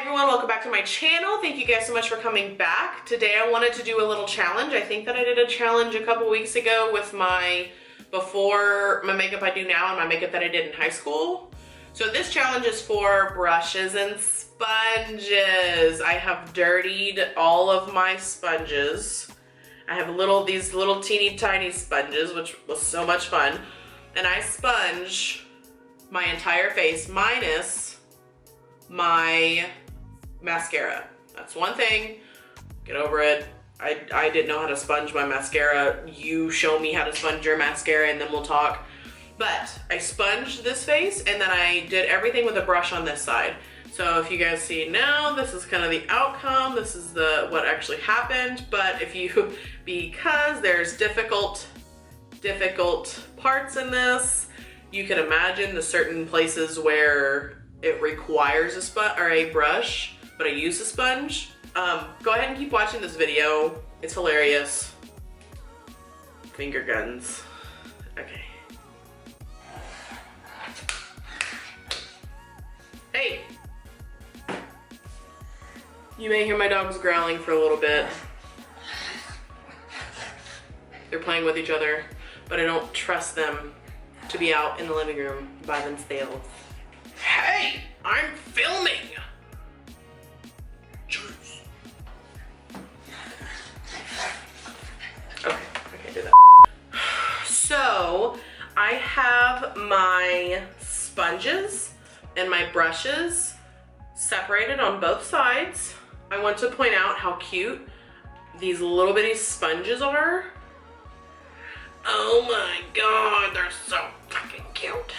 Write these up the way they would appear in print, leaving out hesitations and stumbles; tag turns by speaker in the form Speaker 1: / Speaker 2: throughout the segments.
Speaker 1: everyone, welcome back to my channel. Thank you guys so much for coming back. Today I wanted to do a little challenge. I think that I did a challenge a couple weeks ago with my makeup I do now and my makeup that I did in high school. So this challenge is for brushes and sponges. I have dirtied all of my sponges. I have these little teeny tiny sponges, which was so much fun. And I sponge my entire face minus my mascara. That's one thing. Get over it. I didn't know how to sponge my mascara. You show me how to sponge your mascara and then we'll talk. But I sponged this face and then I did everything with a brush on this side. So if you guys see now, this is kind of the outcome. This is what actually happened. But because there's difficult parts in this, you can imagine the certain places where it requires a brush, but I use a sponge. Go ahead and keep watching this video. It's hilarious. Finger guns. Okay. Hey! You may hear my dogs growling for a little bit. They're playing with each other, but I don't trust them to be out in the living room by themselves. Hey! I'm filming! Jeez. Okay, I can't do that. So, I have my sponges and my brushes separated on both sides. I want to point out how cute these little bitty sponges are. Oh my god, they're so fucking cute.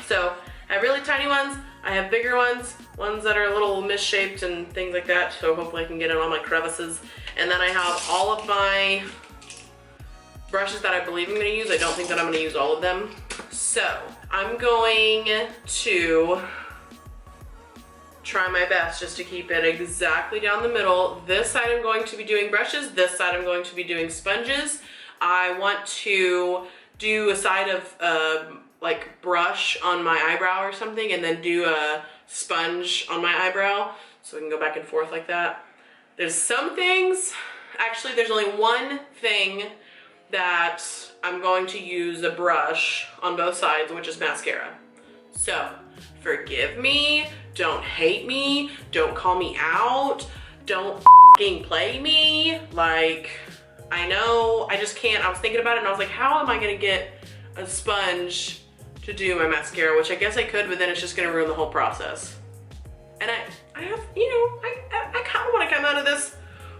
Speaker 1: So, I have really tiny ones, I have bigger ones that are a little misshaped and things like that, so hopefully I can get in all my crevices. And then I have all of my brushes that I believe I'm gonna use. I don't think that I'm gonna use all of them. So, I'm going to try my best just to keep it exactly down the middle. This side I'm going to be doing brushes, this side I'm going to be doing sponges. I want to do a side of like brush on my eyebrow or something and then do a sponge on my eyebrow so we can go back and forth like that. There's some things, actually there's only one thing that I'm going to use a brush on both sides, which is mascara. So forgive me, don't hate me, don't call me out, don't f***ing play me. Like, I know, I just can't. I was thinking about it and I was like, how am I gonna get a sponge to do my mascara? Which I guess I could, but then it's just gonna ruin the whole process. And I have, you know, I kind of want to come out of this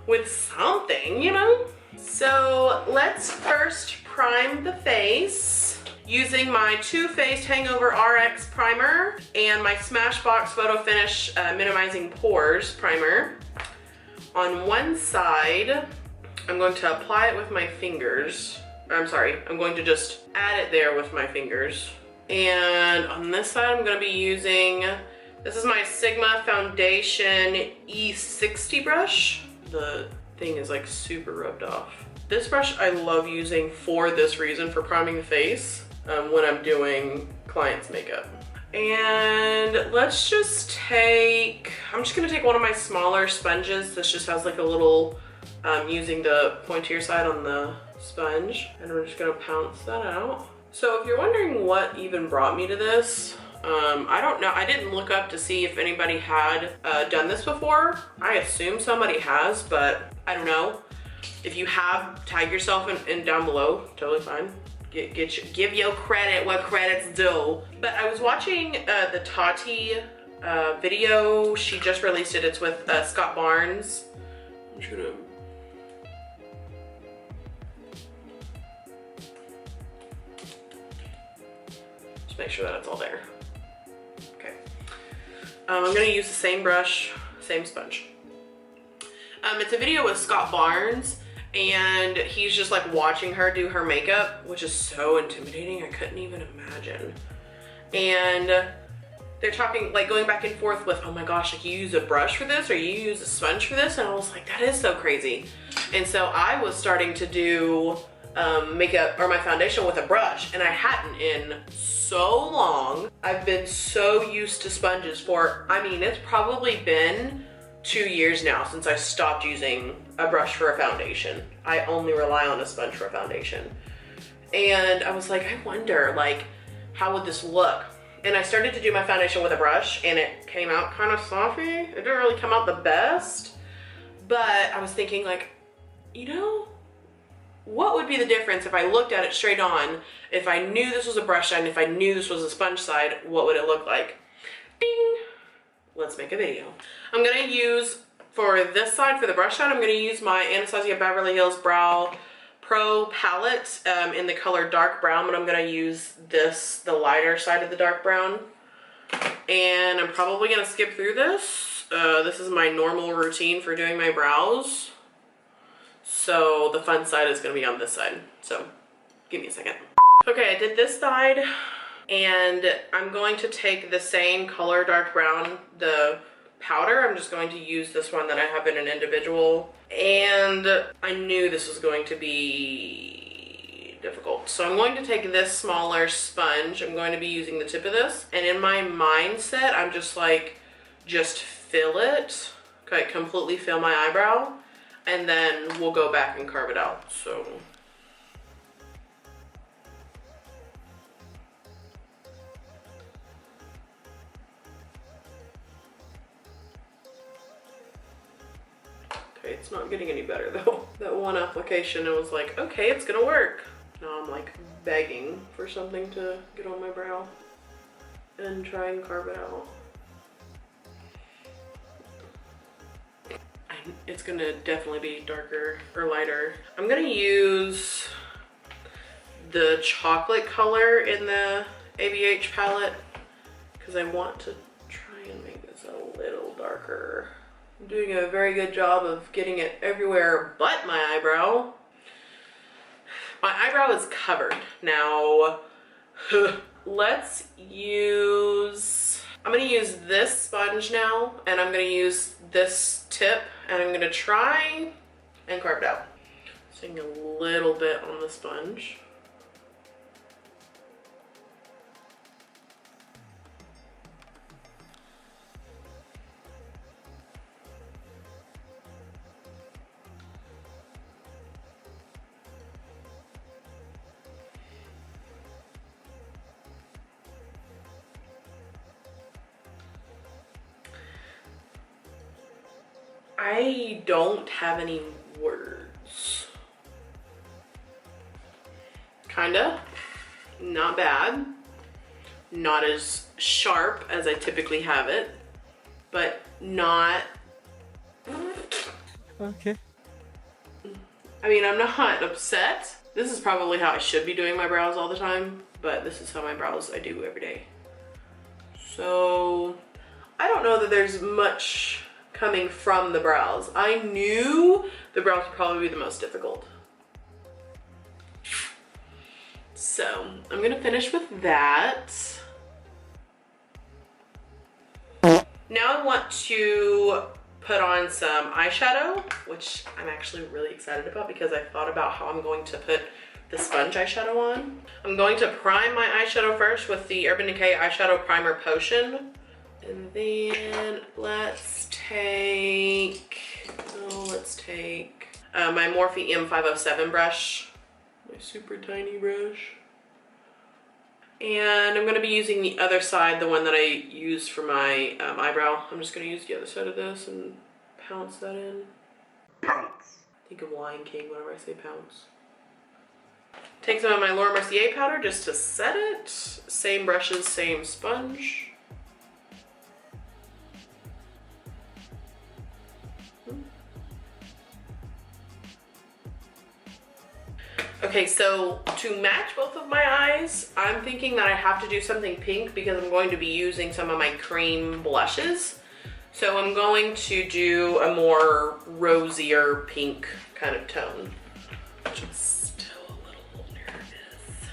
Speaker 1: with something, you know? So let's first prime the face using my Too Faced Hangover RX primer and my Smashbox Photo Finish Minimizing Pores primer. On one side, I'm going to apply it with my fingers. I'm going to just add it there with my fingers. And on this side, I'm gonna be using, this is my Sigma Foundation E60 brush. The thing is like super rubbed off. This brush I love using for this reason, for priming the face when I'm doing clients' makeup. And let's just I'm just gonna take one of my smaller sponges. This just has like a little, using the pointier side on the sponge, and we're just gonna pounce that out. So if you're wondering what even brought me to this, I don't know. I didn't look up to see if anybody had done this before. I assume somebody has, but I don't know. If you have, tag yourself in down below, totally fine. Give your credit what credit's due. But I was watching the Tati video. She just released it. It's with Scott Barnes. I'm just gonna make sure that it's all there. Okay. I'm gonna use the same brush, same sponge. It's a video with Scott Barnes and he's just like watching her do her makeup, which is so intimidating. I couldn't even imagine. And they're talking, like going back and forth with, oh my gosh, like you use a brush for this or you use a sponge for this? And I was like, that is so crazy. And so I was starting to do makeup or my foundation with a brush, and I hadn't in so long. I've been so used to sponges for, I mean, it's probably been 2 years now since I stopped using a brush for a foundation. I only rely on a sponge for a foundation. And I was like, I wonder, like, how would this look? And I started to do my foundation with a brush, and it came out kind of sloppy. It didn't really come out the best, but I was thinking, like, you know, what would be the difference if I looked at it straight on, if I knew this was a brush side, and if I knew this was a sponge side, what would it look like? Ding! Let's make a video. I'm gonna use, for this side, for the brush side, I'm gonna use my Anastasia Beverly Hills Brow Pro palette in the color dark brown, but I'm gonna use this, the lighter side of the dark brown. And I'm probably gonna skip through this. This is my normal routine for doing my brows. So the fun side is gonna be on this side. So give me a second. Okay, I did this side, and I'm going to take the same color dark brown, the powder. I'm just going to use this one that I have in an individual, and I knew this was going to be difficult. So I'm going to take this smaller sponge. I'm going to be using the tip of this, and in my mindset, I'm just like, just fill it, okay, completely fill my eyebrow, and then we'll go back and carve it out. So okay, it's not getting any better though. That one application, it was like, okay, it's gonna work. Now I'm like begging for something to get on my brow and try and carve it out. It's gonna definitely be darker or lighter. I'm gonna use the chocolate color in the ABH palette because I want to try and make this a little darker. I'm doing a very good job of getting it everywhere but my eyebrow. My eyebrow is covered. Now, let's use, I'm gonna use this sponge now, and I'm gonna use this tip, and I'm gonna try and carve it out. Using a little bit on the sponge. I don't have any words. Kinda, not bad. Not as sharp as I typically have it, but not.
Speaker 2: Okay.
Speaker 1: I mean, I'm not upset. This is probably how I should be doing my brows all the time, but this is how my brows I do every day. So, I don't know that there's much coming from the brows. I knew the brows would probably be the most difficult. So I'm gonna finish with that. Now I want to put on some eyeshadow, which I'm actually really excited about because I thought about how I'm going to put the sponge eyeshadow on. I'm going to prime my eyeshadow first with the Urban Decay Eyeshadow Primer Potion. And then let's take my Morphe M507 brush, my super tiny brush. And I'm gonna be using the other side, the one that I used for my eyebrow. I'm just gonna use the other side of this and pounce that in. Pounce. Think of Lion King whenever I say pounce. Take some of my Laura Mercier powder just to set it. Same brushes, same sponge. Okay, so to match both of my eyes, I'm thinking that I have to do something pink because I'm going to be using some of my cream blushes. So I'm going to do a more rosier pink kind of tone, which I'm still a little nervous.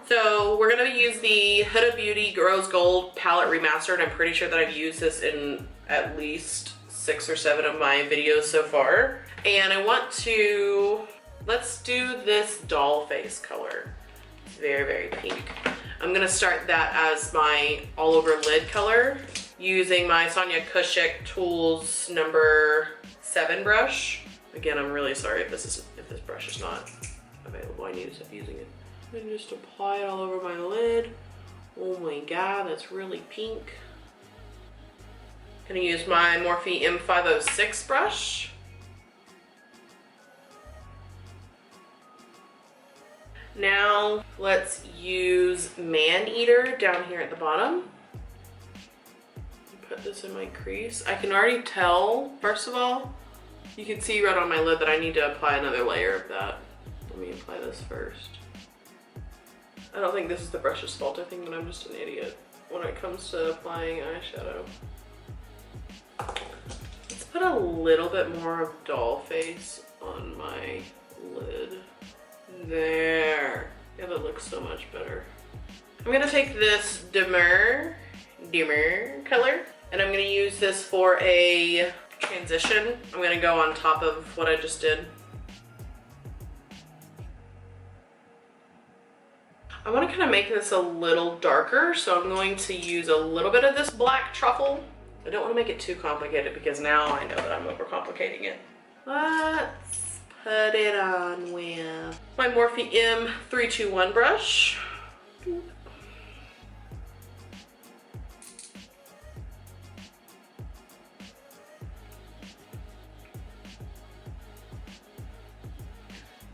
Speaker 1: So we're gonna use the Huda Beauty Rose Gold Palette Remastered. I'm pretty sure that I've used this in at least 6 or 7 of my videos so far. And I want to Let's do this doll face color. It's very, very pink. I'm gonna start that as my all over lid color using my Sonia Kashuk Tools number 7 brush. Again, I'm really sorry if this brush is not available. I need to stop using it. And just apply it all over my lid. Oh my god, that's really pink. Gonna use my Morphe M506 brush. Now let's use Man Eater down here at the bottom. Put this in my crease. I can already tell, first of all, you can see right on my lid that I need to apply another layer of that. Let me apply this first. I don't think this is the brush's fault. I think that I'm just an idiot when it comes to applying eyeshadow. Let's put a little bit more of doll face on my lid. There. Yeah, that looks so much better. I'm gonna take this dimmer color, and I'm gonna use this for a transition. I'm gonna go on top of what I just did. I want to kind of make this a little darker, so I'm going to use a little bit of this black truffle. I don't want to make it too complicated because now I know that I'm overcomplicating it. Let's put it on with my Morphe M321 brush.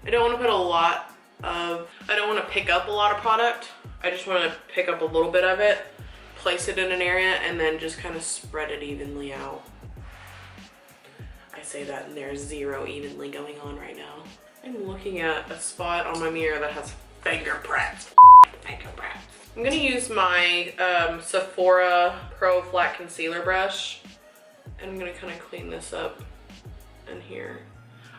Speaker 1: I don't want to put a lot of, I don't want to pick up a lot of product. I just want to pick up a little bit of it, place it in an area, and then just kind of spread it evenly out. I say that and there's zero evenly going on right now. I'm looking at a spot on my mirror that has fingerprints. Fingerprints. I'm gonna use my Sephora Pro Flat Concealer brush, and I'm gonna kind of clean this up in here.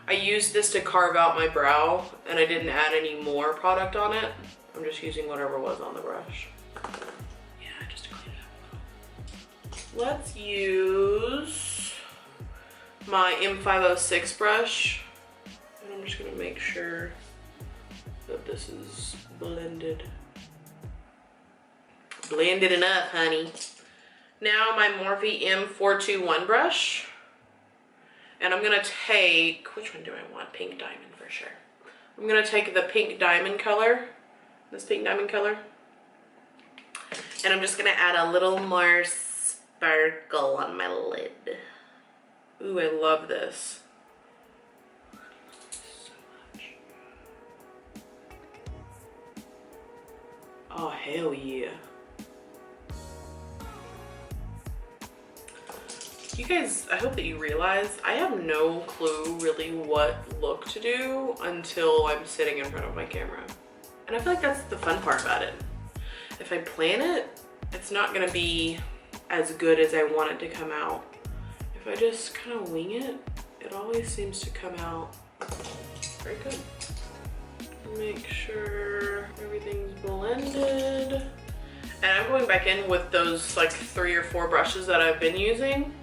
Speaker 1: I used this to carve out my brow, and I didn't add any more product on it. I'm just using whatever was on the brush. Yeah, just to clean it up a little. Let's use my M506 brush, and I'm just gonna make sure that this is blended. Blended enough, honey. Now my Morphe M421 brush. And I'm gonna take, which one do I want? Pink Diamond for sure. I'm gonna take the pink diamond color, this pink diamond color, and I'm just gonna add a little more sparkle on my lid. Ooh, I love this. So much. Oh, hell yeah. You guys, I hope that you realize I have no clue really what look to do until I'm sitting in front of my camera. And I feel like that's the fun part about it. If I plan it, it's not gonna be as good as I want it to come out. If I just kind of wing it, it always seems to come out very good. Make sure everything's blended. And I'm going back in with those like 3 or 4 brushes that I've been using.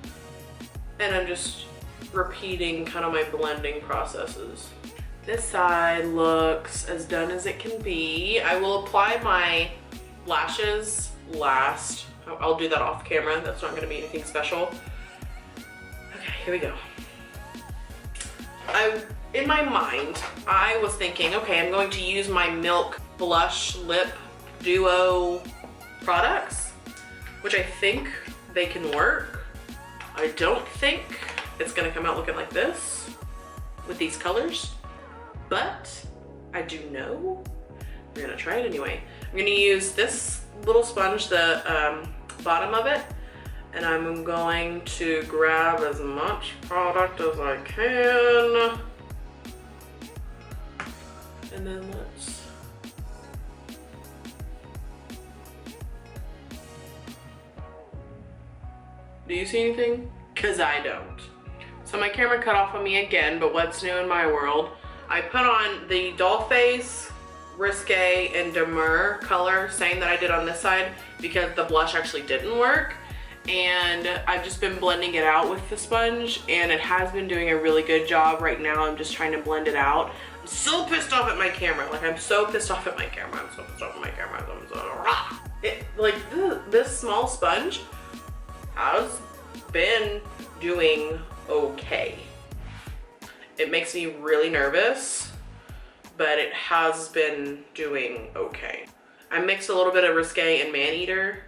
Speaker 1: And I'm just repeating kind of my blending processes. This side looks as done as it can be. I will apply my lashes last. I'll do that off camera. That's not gonna be anything special. Okay, here we go. In my mind, I was thinking, okay, I'm going to use my Milk Blush Lip Duo products, which I think they can work. I don't think it's gonna come out looking like this with these colors, but I do know we're gonna try it anyway. I'm gonna use this little sponge, the bottom of it, and I'm going to grab as much product as I can. And then let's do you see anything? Cause I don't. So my camera cut off on me again, but what's new in my world? I put on the Doll Face, Risque, and Demure color, same that I did on this side, because the blush actually didn't work. And I've just been blending it out with the sponge, and it has been doing a really good job. Right now I'm just trying to blend it out. I'm so pissed off at my camera. Like, I'm so pissed off at my camera. I'm so pissed off at my camera. I'm so, like, this small sponge has been doing okay. It makes me really nervous, but it has been doing okay. I mixed a little bit of Risque and Maneater.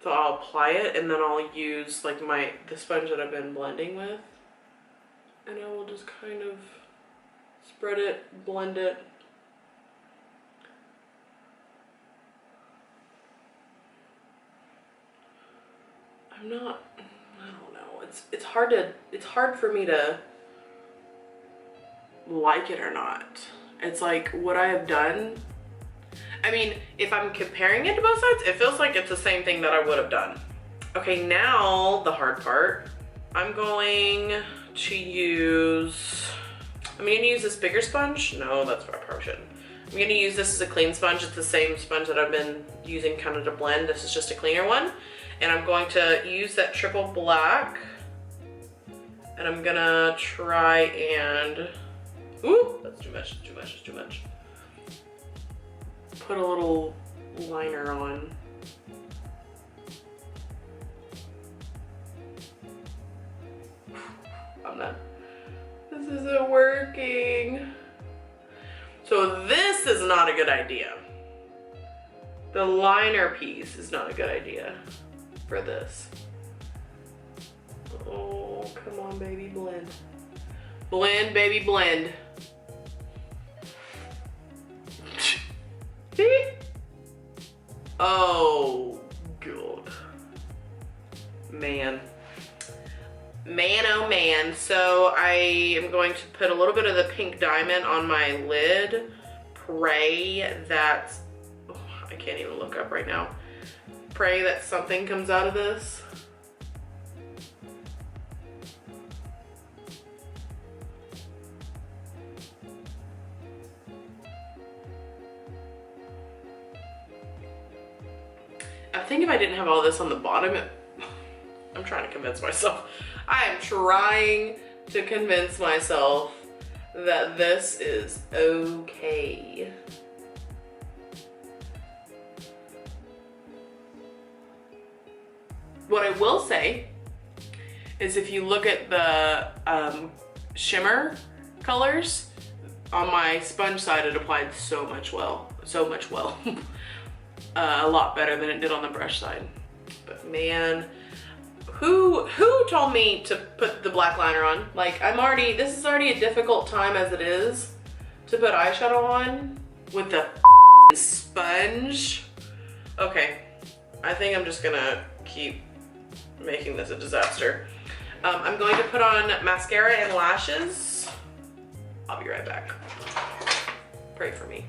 Speaker 1: So I'll apply it and then I'll use like the sponge that I've been blending with. And I will just kind of spread it, blend it. I don't know. It's hard for me to like it or not. It's like what I have done. I mean, if I'm comparing it to both sides, it feels like it's the same thing that I would have done. Okay, now the hard part. I'm going to use, I'm gonna use this bigger sponge. No, that's what I probably shouldn't. I'm gonna use this as a clean sponge. It's the same sponge that I've been using kind of to blend. This is just a cleaner one. And I'm going to use that triple black. And I'm gonna try and, ooh, that's too much, that's too much. Put a little liner on. I'm not, this isn't working. So this is not a good idea. The liner piece is not a good idea for this. Oh, come on, baby, blend. Blend, baby, blend. See? Oh, God. Man. Man, oh man. So I am going to put a little bit of the pink diamond on my lid. Pray that, oh, I can't even look up right now. Pray that something comes out of this. I think if I didn't have all this on the bottom, I'm trying to convince myself. I am trying to convince myself that this is okay. What I will say is if you look at the shimmer colors, on my sponge side it applied so much well. A lot better than it did on the brush side. But man, who told me to put the black liner on? Like, this is already a difficult time as it is to put eyeshadow on with the sponge. Okay, I think I'm just gonna keep making this a disaster. I'm going to put on mascara and lashes. I'll be right back. Pray for me.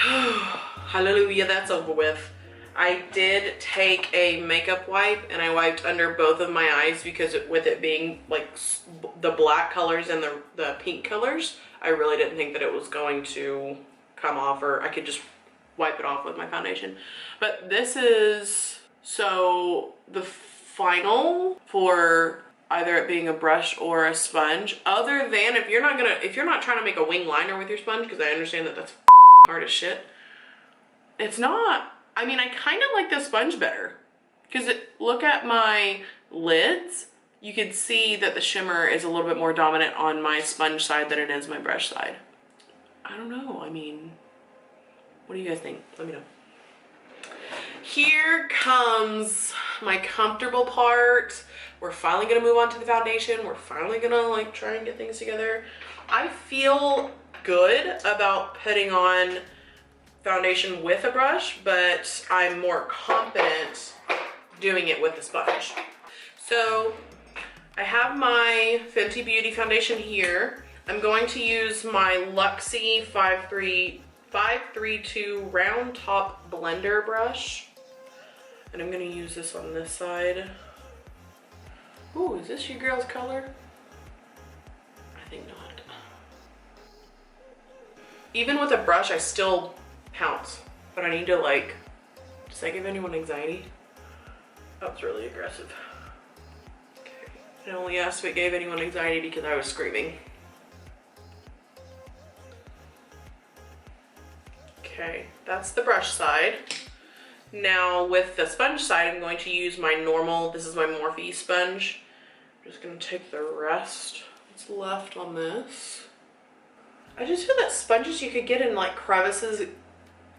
Speaker 1: Hallelujah, that's over with. I did take a makeup wipe and I wiped under both of my eyes because with it being like the black colors and the pink colors, I really didn't think that it was going to come off, or I could just wipe it off with my foundation. But this is, so the final for either it being a brush or a sponge, other than if you're not trying to make a wing liner with your sponge, because I understand that that's hard as shit. It's not, I mean, I kind of like the sponge better because look at my lids. You can see that the shimmer is a little bit more dominant on my sponge side than it is my brush side. I don't know. I mean, what do you guys think? Let me know. Here comes my comfortable part. We're finally gonna move on to the foundation. We're finally gonna like try and get things together. I feel good about putting on foundation with a brush, but I'm more confident doing it with a sponge. So I have my Fenty Beauty foundation here. I'm going to use my Luxie 532 round top blender brush. And I'm gonna use this on this side. Ooh, is this your girl's color? I think not. Even with a brush, I still pounce, but I need to like Does that give anyone anxiety? That was really aggressive. Okay. I only asked if it gave anyone anxiety because I was screaming. Okay, that's the brush side. Now with the sponge side, I'm going to use my normal, this is my Morphe sponge. I'm just gonna take the rest that's left on this. I just feel that sponges you could get in like crevices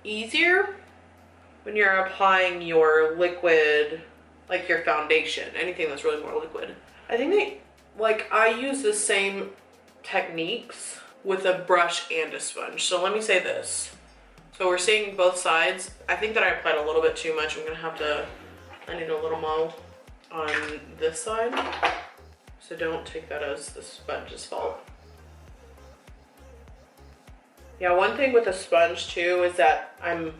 Speaker 1: easier when you're applying your liquid, like your foundation, anything that's really more liquid. I think I use the same techniques with a brush and a sponge. So let me say this. So we're seeing both sides. I think that I applied a little bit too much. I need a little more on this side. So don't take that as the sponge's fault. Yeah, one thing with a sponge too is that I'm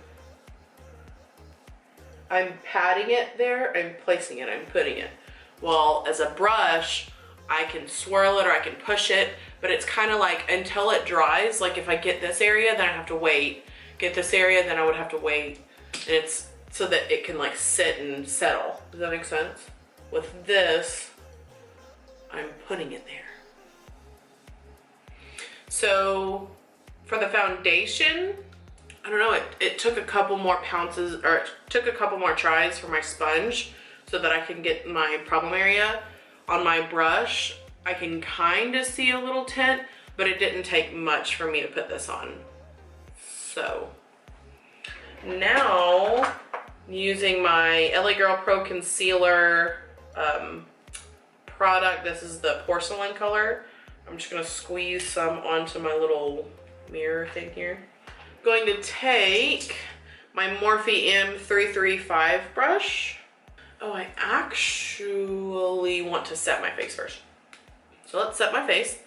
Speaker 1: patting it there, I'm placing it, I'm putting it. Well, as a brush, I can swirl it or I can push it, but it's kind of like until it dries, like if I get this area, then I have to wait. Get this area, then I would have to wait. And it's so that it can like sit and settle. Does that make sense? With this, I'm putting it there. So for the foundation, I don't know, it took a couple more pounces, or it took a couple more tries for my sponge so that I can get my problem area. On my brush, I can kind of see a little tint, but it didn't take much for me to put this on. So now using my LA Girl Pro Concealer product, this is the porcelain color. I'm just gonna squeeze some onto my little mirror thing here. I'm going to take my Morphe M335 brush. Oh, I actually want to set my face first. So let's set my face.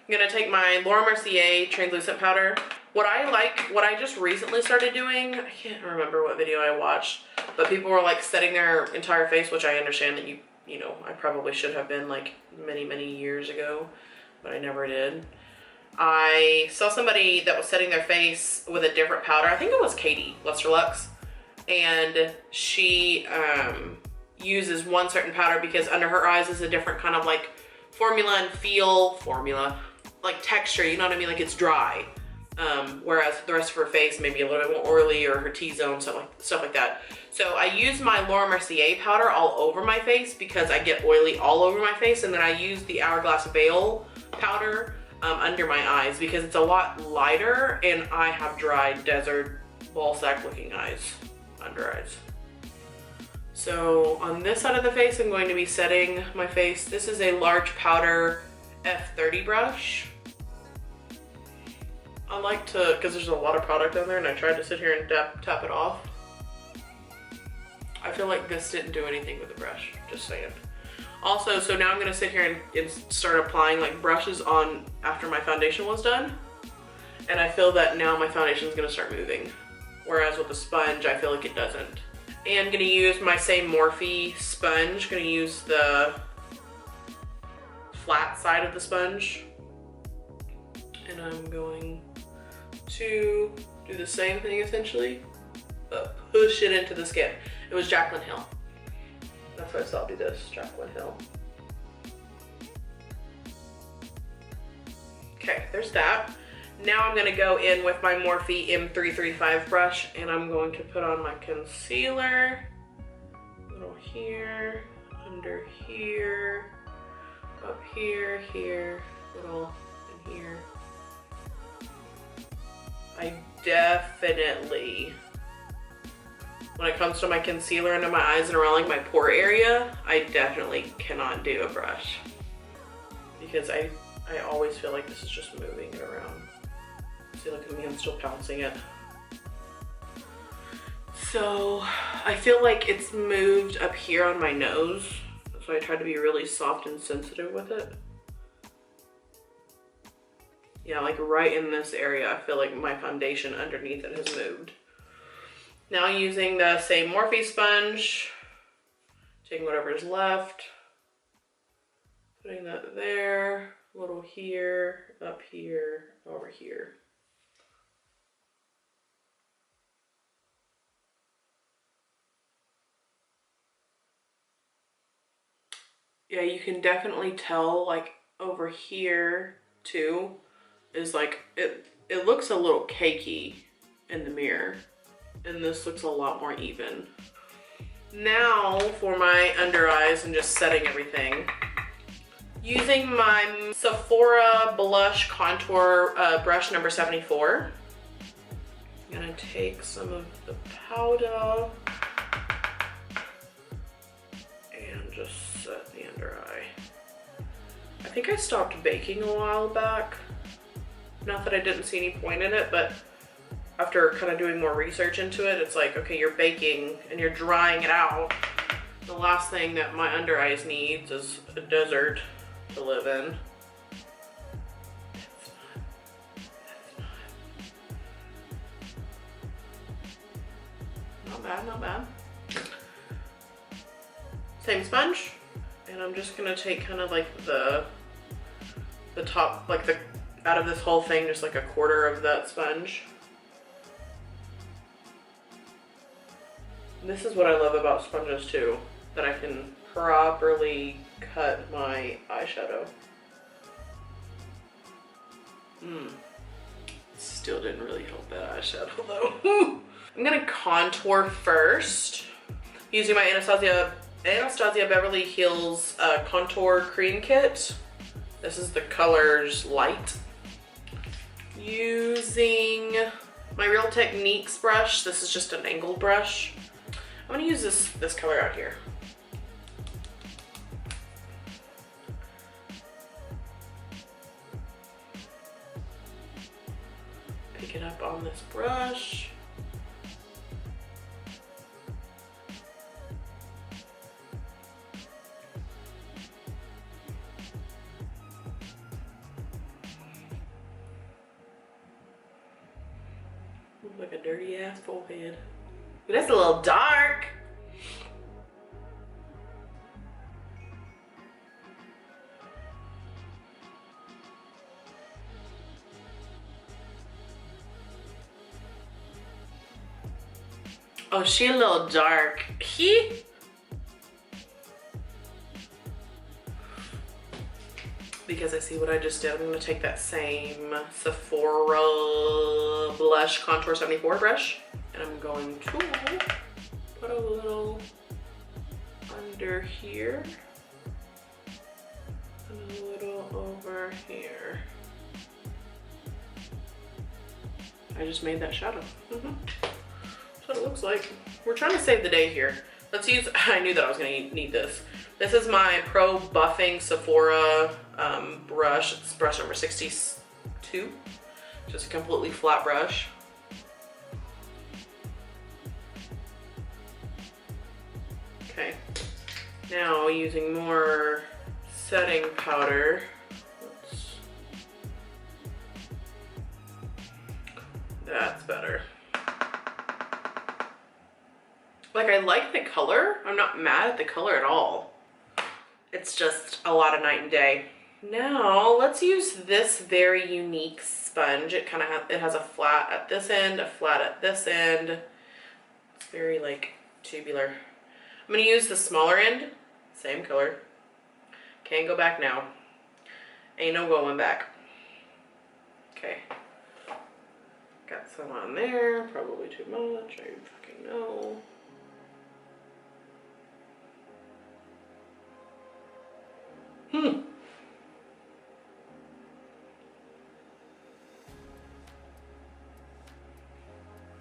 Speaker 1: I'm gonna take my Laura Mercier translucent powder. What I just recently started doing, I can't remember what video I watched, but people were like setting their entire face, which I understand that you know, I probably should have been like many years ago, but I never did. I saw somebody that was setting their face with a different powder. I think it was Katie, Luster Lux, and she uses one certain powder because under her eyes is a different kind of like formula and feel, like texture, you know what I mean? Like it's dry. Whereas the rest of her face may be a little bit more oily, or her T-zone, stuff like that. So I use my Laura Mercier powder all over my face because I get oily all over my face, and then I use the Hourglass Veil powder under my eyes because it's a lot lighter, and I have dry desert ball sack looking eyes, under eyes. So on this side of the face, I'm going to be setting my face. This is a large powder F30 brush. I like to, because there's a lot of product on there, and I tried to sit here and tap it off. I feel like this didn't do anything with the brush, just saying. Also, so now I'm gonna sit here and start applying like brushes on after my foundation was done. And I feel that now my foundation is gonna start moving. Whereas with the sponge, I feel like it doesn't. And gonna use my same Morphe sponge. Gonna use the flat side of the sponge. And I'm going to do the same thing essentially, but push it into the skin. It was Jaclyn Hill. That's why I saw do this, Jaclyn Hill. Okay, there's that. Now I'm gonna go in with my Morphe M335 brush, and I'm going to put on my concealer. A little here, under here, up here, here, little in here. I definitely, when it comes to my concealer under my eyes and around like my pore area, I definitely cannot do a brush because I always feel like this is just moving it around. See, look at me, I'm still pouncing it. So I feel like it's moved up here on my nose, so I try to be really soft and sensitive with it. Yeah, like right in this area, I feel like my foundation underneath it has moved. Now using the same Morphe sponge, taking whatever is left, putting that there, a little here, up here, over here. Yeah, you can definitely tell like over here too is like, it looks a little cakey in the mirror, and this looks a lot more even. Now for my under eyes and just setting everything. Using my Sephora Blush Contour brush number 74. I'm gonna take some of the powder and just set the under eye. I think I stopped baking a while back. Not that I didn't see any point in it, but after kind of doing more research into it, it's like, okay, you're baking and you're drying it out. The last thing that my under eyes needs is a desert to live in. Not bad, not bad. Same sponge, and I'm just gonna take kind of like the top, like the, out of this whole thing, just like a quarter of that sponge. This is what I love about sponges too, that I can properly cut my eyeshadow. Still didn't really help that eyeshadow though. I'm gonna contour first using my Anastasia Beverly Hills Contour Cream Kit. This is the colors Light. Using my Real Techniques brush. This is just an angled brush. I'm gonna use this color out here. Pick it up on this brush. Look like a dirty ass forehead. But that's a little dark. Oh, she a little dark. Because I see what I just did, I'm gonna take that same Sephora Blush Contour 74 brush, and I'm going to put a little under here and a little over here. I just made that shadow. That's what it looks like. We're trying to save the day here. Let's use, I knew that I was gonna need this. This is my Pro Buffing Sephora brush. It's brush number 62. Just a completely flat brush. Okay. Now using more setting powder. That's better. Like, I like the color. I'm not mad at the color at all. It's just a lot of night and day. Now let's use this very unique sponge. It kind of it has a flat at this end, a flat at this end. It's very like tubular. I'm gonna use the smaller end, same color. Can't go back now. Ain't no going back. Okay. Got some on there, probably too much, I fucking know.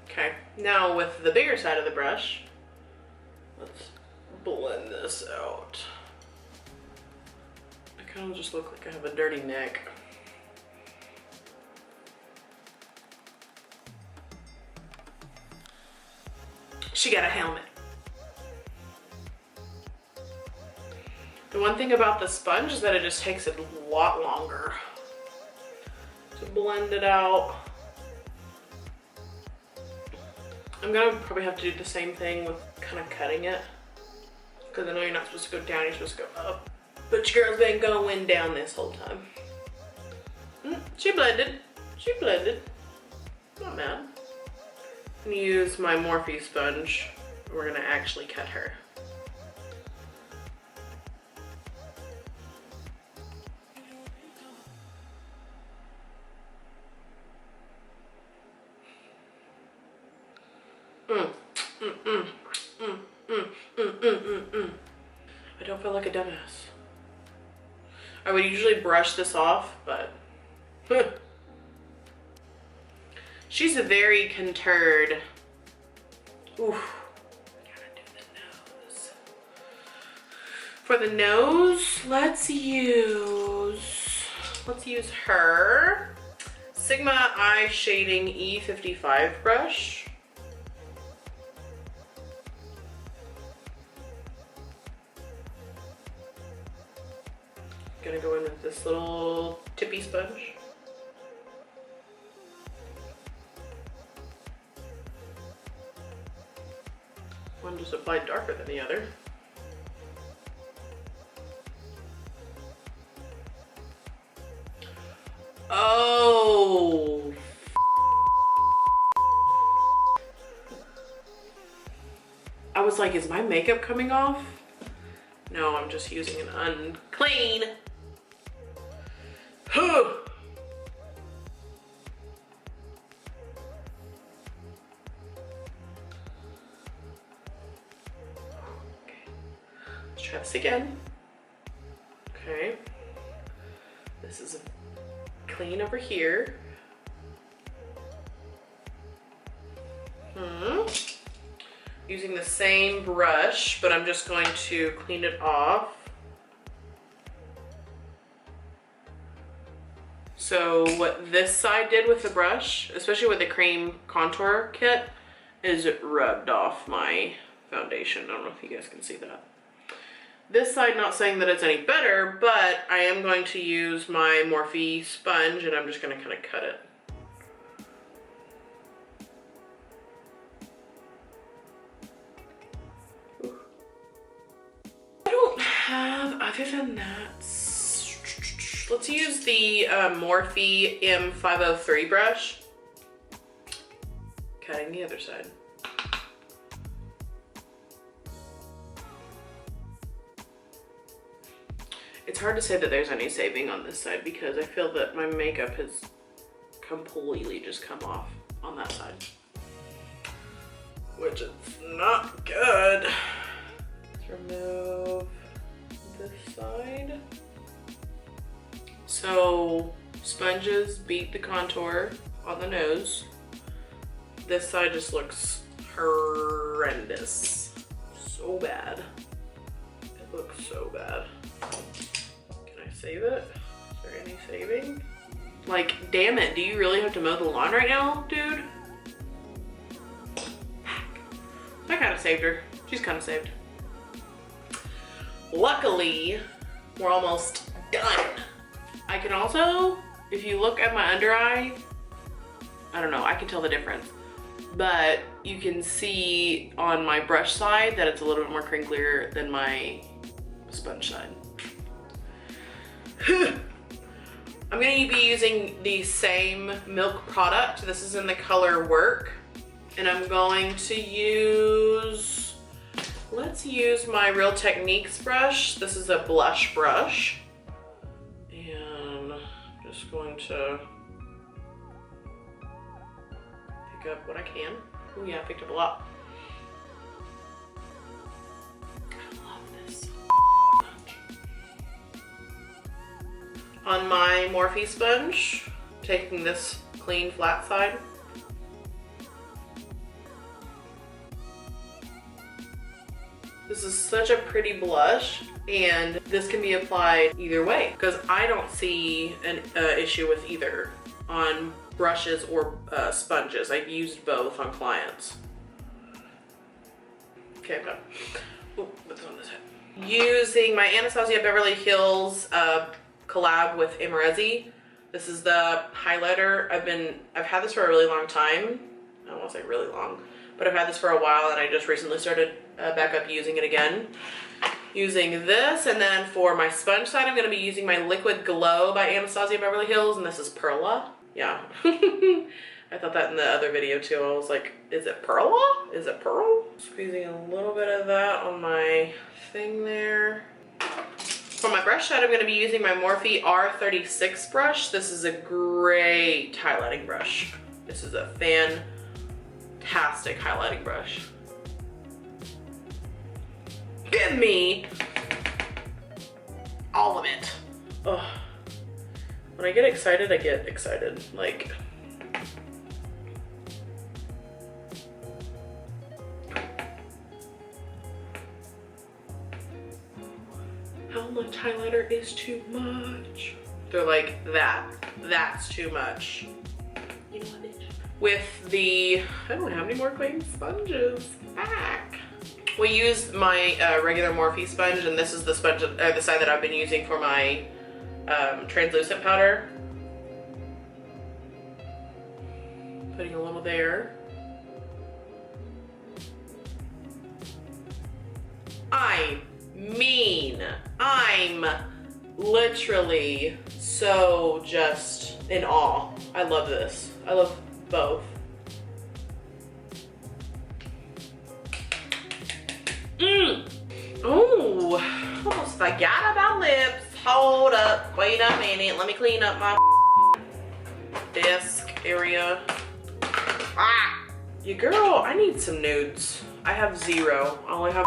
Speaker 1: Okay, now with the bigger side of the brush, let's blend this out. I kind of just look like I have a dirty neck. She got a helmet. The one thing about the sponge is that it just takes a lot longer to blend it out. I'm gonna probably have to do the same thing with kind of cutting it, because I know you're not supposed to go down, you're supposed to go up. But your girl's been going down this whole time. She blended. She blended. Not mad. I'm gonna use my Morphe sponge. We're gonna actually cut her. I don't feel like a dumbass. I would usually brush this off, but she's a very conturred. Oof. Gotta do the nose. For the nose, let's use her Sigma Eye Shading E55 brush. Gonna go in with this little tippy sponge. One just applied darker than the other. Oh. I was like, is my makeup coming off? No, I'm just using an unclean. Okay, let's try this again. Okay, this is clean over here. Using the same brush, but I'm just going to clean it off. So what this side did with the brush, especially with the cream contour kit, is it rubbed off my foundation. I don't know if you guys can see that. This side, not saying that it's any better, but I am going to use my Morphe sponge and I'm just gonna kind of cut it. I don't have, other than that, let's use the Morphe M503 brush. Cutting the other side. It's hard to say that there's any saving on this side because I feel that my makeup has completely just come off on that side, which is not good. Let's remove this side. So sponges beat the contour on the nose. This side just looks horrendous. So bad. It looks so bad. Can I save it? Is there any saving? Like, damn it, do you really have to mow the lawn right now, dude? I kind of saved her. She's kind of saved. Luckily, we're almost done. I can also, if you look at my under eye, I don't know, I can tell the difference. But you can see on my brush side that it's a little bit more crinklier than my sponge side. I'm gonna be using the same Milk product. This is in the color Work. And I'm going to use, let's use my Real Techniques brush. This is a blush brush. And I'm just going to pick up what I can. Oh yeah, I picked up a lot. I love this so much. On my Morphe sponge, taking this clean flat side. This is such a pretty blush, and this can be applied either way because I don't see an issue with either on brushes or sponges. I've used both on clients. Okay, I'm done. Oh, what's on this head? Using my Anastasia Beverly Hills collab with EmilySayyy. This is the highlighter. I've had this for a really long time. I don't want to say really long, but I've had this for a while and I just recently started back up using it again. Using this, and then for my sponge side, I'm going to be using my Liquid Glow by Anastasia Beverly Hills, and this is Perla. Yeah. I thought that in the other video too. I was like, is it Perla? Is it Pearl? Squeezing a little bit of that on my thing there. For my brush side, I'm going to be using my Morphe R36 brush. This is a great highlighting brush. This is a fantastic fantastic highlighting brush. Give me all of it. Ugh. When I get excited, I get excited. Like, how much highlighter is too much? They're like, that's too much. You know what, bitch? With the, I don't have any more clean sponges. Back. We used my regular Morphe sponge, and this is the sponge, the side that I've been using for my translucent powder. Putting a little there. I mean, I'm literally so just in awe. I love this. I love both. Oh, almost forgot about lips. Hold up, wait a minute. Let me clean up my desk area. Ah, your girl, I need some nudes. I have zero. I only have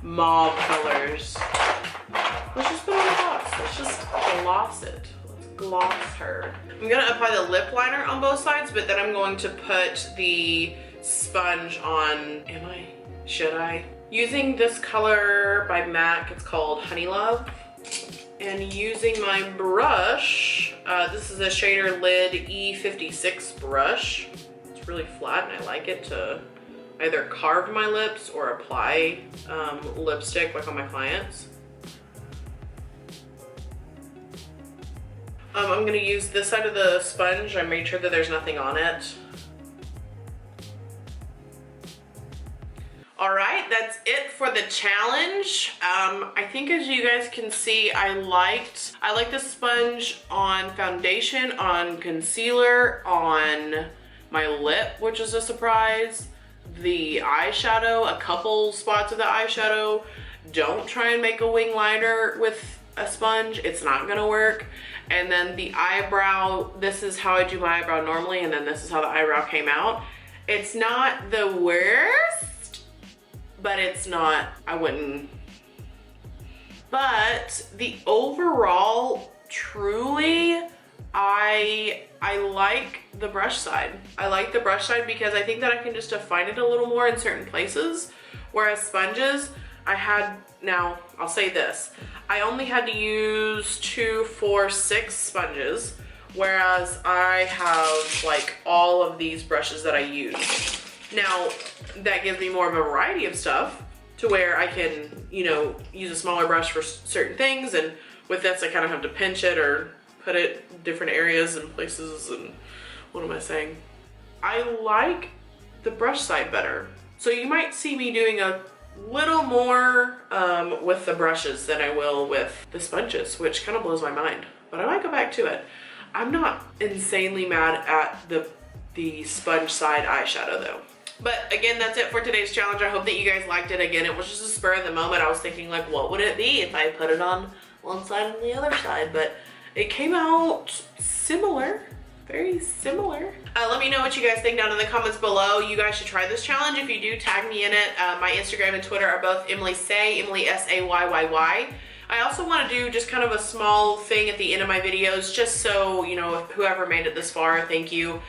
Speaker 1: mauve colors. Let's just put on a gloss. Let's just gloss it. Let's gloss her. I'm gonna apply the lip liner on both sides, but then I'm going to put the sponge on. Should I? Using this color by MAC, it's called Honey Love. And using my brush, this is a Shader Lid E56 brush. It's really flat and I like it to either carve my lips or apply lipstick like on my clients. I'm gonna use this side of the sponge. I made sure that there's nothing on it. All right, that's it for the challenge. I think as you guys can see, I like the sponge on foundation, on concealer, on my lip, which is a surprise. The eyeshadow, a couple spots of the eyeshadow. Don't try and make a wing liner with a sponge. It's not gonna work. And then the eyebrow, this is how I do my eyebrow normally, and then this is how the eyebrow came out. It's not the worst, but it's not, I wouldn't. But the overall, truly, I like the brush side. I like the brush side because I think that I can just define it a little more in certain places. Whereas sponges, now I'll say this, I only had to use 2, 4, 6 sponges, whereas I have like all of these brushes that I use. Now, that gives me more of a variety of stuff to where I can, you know, use a smaller brush for certain things, and with this I kind of have to pinch it or put it in different areas and places, and what am I saying? I like the brush side better. So you might see me doing a little more with the brushes than I will with the sponges, which kind of blows my mind, but I might go back to it. I'm not insanely mad at the sponge side eyeshadow though. But again, that's it for today's challenge. I hope that you guys liked it. Again, it was just a spur of the moment. I was thinking like, what would it be if I put it on one side and the other side? But it came out similar, very similar. Let me know what you guys think down in the comments below. You guys should try this challenge. If you do, tag me in it. My Instagram and Twitter are both EmilySayyy, Emily S-A-Y-Y-Y. I also want to do just kind of a small thing at the end of my videos, just so, you know, whoever made it this far, thank you.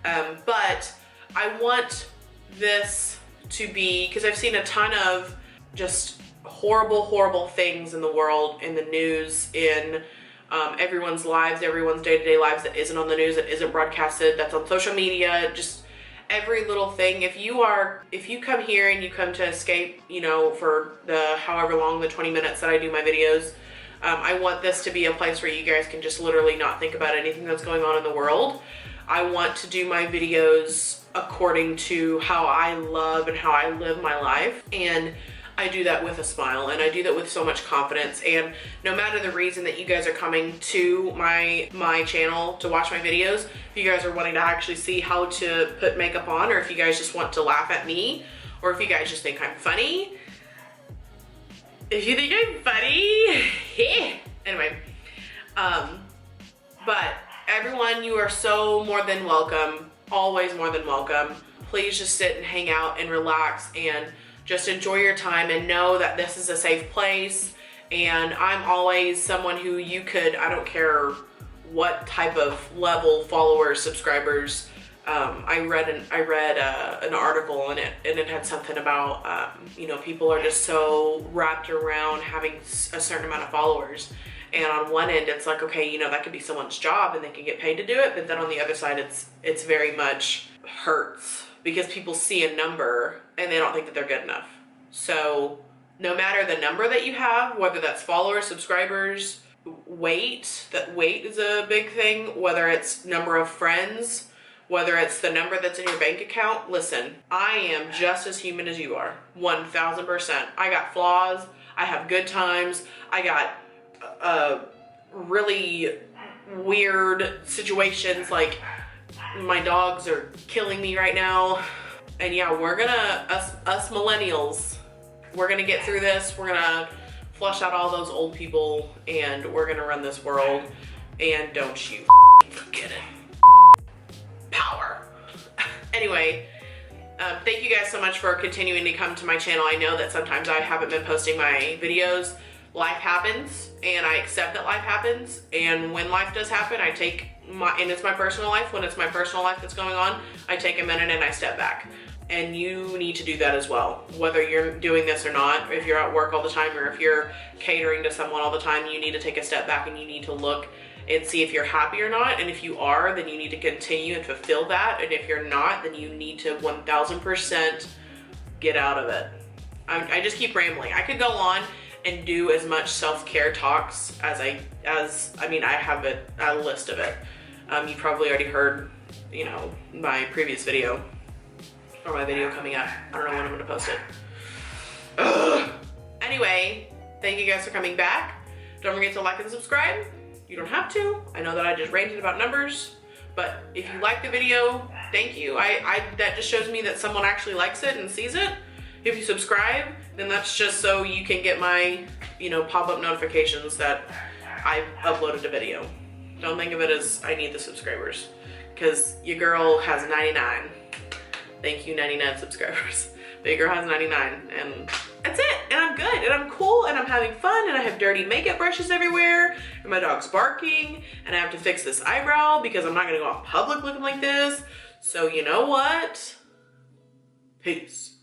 Speaker 1: But I want this to be, because I've seen a ton of just horrible, horrible things in the world, in the news, in everyone's lives, everyone's day-to-day lives that isn't on the news, that isn't broadcasted, that's on social media, just every little thing. If you come here and you come to escape, you know, for the however long, the 20 minutes that I do my videos, I want this to be a place where you guys can just literally not think about anything that's going on in the world. I want to do my videos according to how I love and how I live my life, and I do that with a smile, and I do that with so much confidence. And no matter the reason that you guys are coming to my channel to watch my videos, if you guys are wanting to actually see how to put makeup on, or if you guys just want to laugh at me, or if you guys just think I'm funny, if you think I'm funny, anyway, but everyone, you are so more than welcome, always more than welcome. please just sit and hang out and relax and just enjoy your time and know that this is a safe place. And I'm always someone who you could, I don't care what type of level, followers, subscribers. I read an article in it, and it had something about, you know, people are just so wrapped around having a certain amount of followers. And on one end, it's like, okay, you know, that could be someone's job and they can get paid to do it. But then on the other side, it's very much hurts because people see a number and they don't think that they're good enough. So no matter the number that you have, whether that's followers, subscribers, weight is a big thing, whether it's number of friends, whether it's the number that's in your bank account. Listen, I am just as human as you are, 1000%. I got flaws, I have good times, I got really weird situations, like my dogs are killing me right now. And yeah, we're gonna, us millennials, we're gonna get through this. We're gonna flush out all those old people and we're gonna run this world. And don't you forget it. Power. Anyway, thank you guys so much for continuing to come to my channel. I know that sometimes I haven't been posting my videos. Life happens, and I accept that life happens. And when life does happen, I take and it's my personal life. When it's my personal life that's going on, I take a minute and I step back. And you need to do that as well. Whether you're doing this or not, if you're at work all the time or if you're catering to someone all the time, you need to take a step back and you need to look and see if you're happy or not. And if you are, then you need to continue and fulfill that. And if you're not, then you need to 1000% get out of it. I just keep rambling. I could go on and do as much self-care talks as I mean, I have a list of it. You probably already heard, you know, my previous video or my video coming up. I don't know when I'm gonna post it. Ugh. Anyway, thank you guys for coming back. Don't forget to like and subscribe. You don't have to. I know that I just ranted about numbers, but if you like the video, thank you. That just shows me that someone actually likes it and sees it. If you subscribe, then that's just so you can get my, you know, pop-up notifications that I've uploaded a video. Don't think of it as I need the subscribers, because your girl has 99. Thank you, 99 subscribers. But your girl has 99, and that's it. And I'm good, and I'm cool, and I'm having fun, and I have dirty makeup brushes everywhere, and my dog's barking, and I have to fix this eyebrow because I'm not gonna go out in public looking like this. So you know what? Peace.